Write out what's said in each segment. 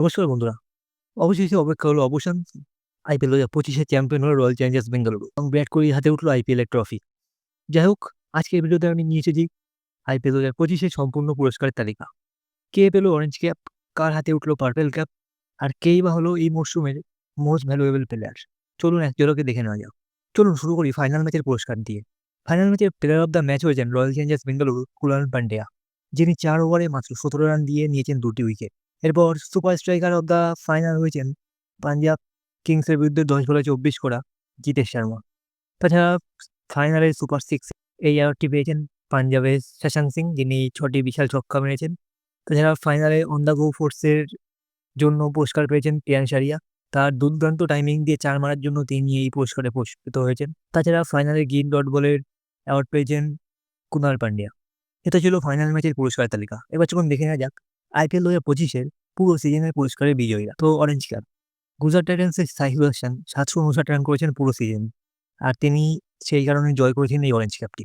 নমস্কার বন্ধুরা। অবশেষে অপেক্ষা হলো অবসান। আইপিএল ২০২৫ চ্যাম্পিয়ন হলো রয়্যাল চ্যালেঞ্জার্স বেঙ্গালুরু এবং বিরাট কোহলির হাতে উঠলো আইপিএল এর ট্রফি। যাই হোক, আজকের ভিডিওতে আমি নিয়ে এসেছি আইপিএল ২০২৫ এর সম্পূর্ণ পুরস্কারের তালিকা। কে পেল অরেঞ্জ ক্যাপ, কার হাতে উঠলো পার্পেল ক্যাপ, আর কেই বা হলো এই মরশুমের মোস্ট ভ্যালুয়েবল প্লেয়ার। চলুন এক ঝলকে দেখে নেওয়া যাক। চলুন শুরু করি ফাইনাল ম্যাচের পুরস্কার দিয়ে। ফাইনাল ম্যাচের প্লেয়ার অব দ্য ম্যাচ হয়েছেন রয়্যাল চ্যালেঞ্জার্স বেঙ্গালুরু কুনাল পান্ডিয়া, যিনি ৪ ওভারে মাত্র ১৭ রান দিয়ে নিয়েছেন ২টি উইকেট। এরপর super striker of the final হয়েছেন পাঞ্জাব কিংসের বিরুদ্ধে ১০ বলে ২৪ করা জিতেশ শর্মা। তাছাড়া ফাইনালের সুপার সিক্স এই অ্যাওয়ার্ডটি পেয়েছেন পাঞ্জাবের শশাঙ্ক সিং, যিনি ৬টি বিশাল ছক্কা মেরেছেন। তাছাড়া ফাইনালে অন দ্য গো ফোর্সের জন্য পুরস্কার পেয়েছেন প্রিয়ান সারিয়া। তার দুর্দান্ত টাইমিং দিয়ে ৪ মারার জন্য তিনি এই পুরস্কারে পুরস্কৃত হয়েছেন। তাছাড়া ফাইনালে গ্রিন ডট বলের অ্যাওয়ার্ড পেয়েছেন কুনাল পান্ডিয়া। এটা ছিল ফাইনাল ম্যাচের পুরস্কারের তালিকা। এবার চলুন দেখে নেওয়া যাক আইপিএল ২০২৫ এর পুরো সিজনের পুরস্কারের বিজয়ীরা। তো অরেঞ্জ ক্যাপ গুজরাট টাইটান্সের সাহিল হাসান ৭৫৯ রান করেছেন পুরো সিজনে। আর তিনি সেই কারণে জয় করেছেন এই orange ক্যাপটি।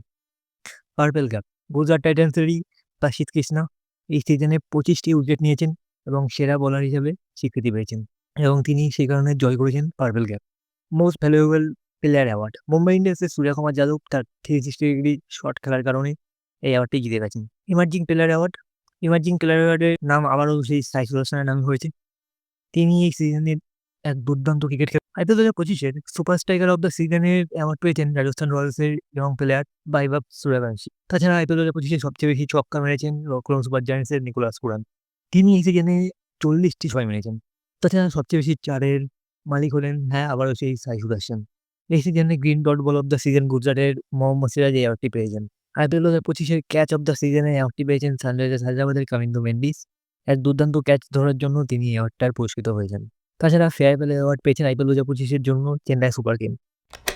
Purple cap Gujarat টাইটান্সেরই বাসিত Krishna এই সিজনে ২৫টি উইকেট নিয়েছেন এবং সেরা বোলার হিসেবে স্বীকৃতি পেয়েছেন এবং তিনি সেই কারণে জয় করেছেন purple cap. Most valuable player award Mumbai ইন্ডিয়ান্সের সূর্যকুমার যাদব তার 360 ডিগ্রি শট খেলার কারণে এই অ্যাওয়ার্ডটি জিতে গেছেন। ইমার্জিং প্লেয়ার অ্যাওয়ার্ড অ্যাওয়ার্ডের নাম আবারও সেই সাইফুল হাসানের নামে হয়েছে। তিনি এই সিজনের এক দুর্দান্ত ক্রিকেট আইপিএল ২০২৫ এর সুপার স্ট্রাইকার অব দ্য সিজনের অ্যাওয়ার্ড পেয়েছেন রাজস্থান রয়্যালসের ইয়ং প্লেয়ার বৈভব সূর্যবংশী। তাছাড়া আইপিএল ২০২৫ এ সবচেয়ে বেশি ছক্কা মেরেছেন লখনৌ সুপার জায়ান্টসের নিকোলাস পুরান। তিনি এই সিজনে ৪০টি ছয় মেরেছেন। তাছাড়া সবচেয়ে বেশি চারের মালিক হলেন আবারও সেই সাইফুল হাসান। এই সিজনে green dot ball of the season গুজরাটের মোহাম্মদ সিরাজ এই অ্যাওয়ার্ডটি পেয়েছেন। আইপিএল ২০২৫ এর ক্যাচ অব দ্য সিজনে অ্যাওয়ার্ডটি পেয়েছেন সানরাইজার্স হায়দ্রাবাদের কামিন্দু মেন্ডিস। এক দুর্দান্ত ক্যাচ ধরার জন্য তিনি এই অ্যাওয়ার্ডটার পুরস্কৃত হয়েছেন। তাছাড়া ফেয়ারওয়েল অ্যাওয়ার্ড পেয়েছেন আইপিএল ২০২৫ এর জন্য চেন্নাই সুপার কিংস।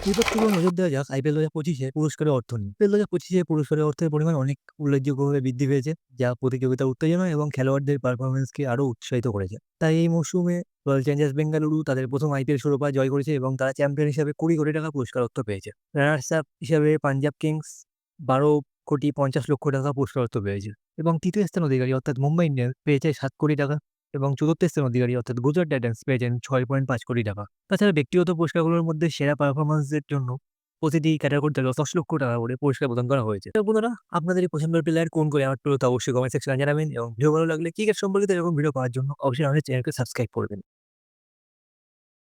এবার চলুন নজর দেওয়া যাক আইপিএল ২০২৫ এর পুরস্কারের অর্থ নিয়ে। আইপিএল ২০২৫ এর পুরস্কারের অর্থের পরিমাণ অনেক উল্লেখযোগ্যভাবে বৃদ্ধি পেয়েছে, যা প্রতিযোগিতার উত্তেজনা এবং খেলোয়াড়দের পারফরম্যান্সকে আরও উৎসাহিত করেছে। তাই এই মৌসুমে রয়্যাল চ্যালেঞ্জার্স বেঙ্গালুরু তাদের প্রথম আইপিএল শিরোপা জয় করেছে এবং তারা চ্যাম্পিয়ন হিসেবে ২০ কোটি টাকা পুরস্কার অর্থ পেয়েছে। রানার্স আপ হিসেবে পাঞ্জাব কিংস ১২,৫০,০০,০০০ টাকা পুরস্কার অর্থ পেয়েছে এবং তৃতীয় স্থান অধিকারী অর্থাৎ মুম্বাই ইন্ডিয়ান্স পেয়েছে ৭ কোটি টাকা এবং চতুর্থ স্থান অধিকারী অর্থাৎ গুজরাট টাইটান্স পেয়েছেন ৬.৫ কোটি টাকা। তাছাড়া ব্যক্তিগত পুরস্কারগুলোর মধ্যে সেরা পারফরম্যান্সের জন্য প্রতিটি ক্যাটাগরি থেকে ১০ লক্ষ টাকা করে পুরস্কার প্রদান করা হয়েছে। তো বন্ধুরা, আপনাদের এই পছন্দের প্লেয়ার কোন করে অ্যাওয়ার্ড পেল তা অবশ্যই কমেন্ট সেকশনে জানাবেন এবং ভিডিও ভালো লাগলে ক্রিকেট সম্পর্কিত এরকম ভিডিও পাওয়ার জন্য অবশ্যই আমাদের চ্যানেলকে সাবস্ক্রাইব করবেন।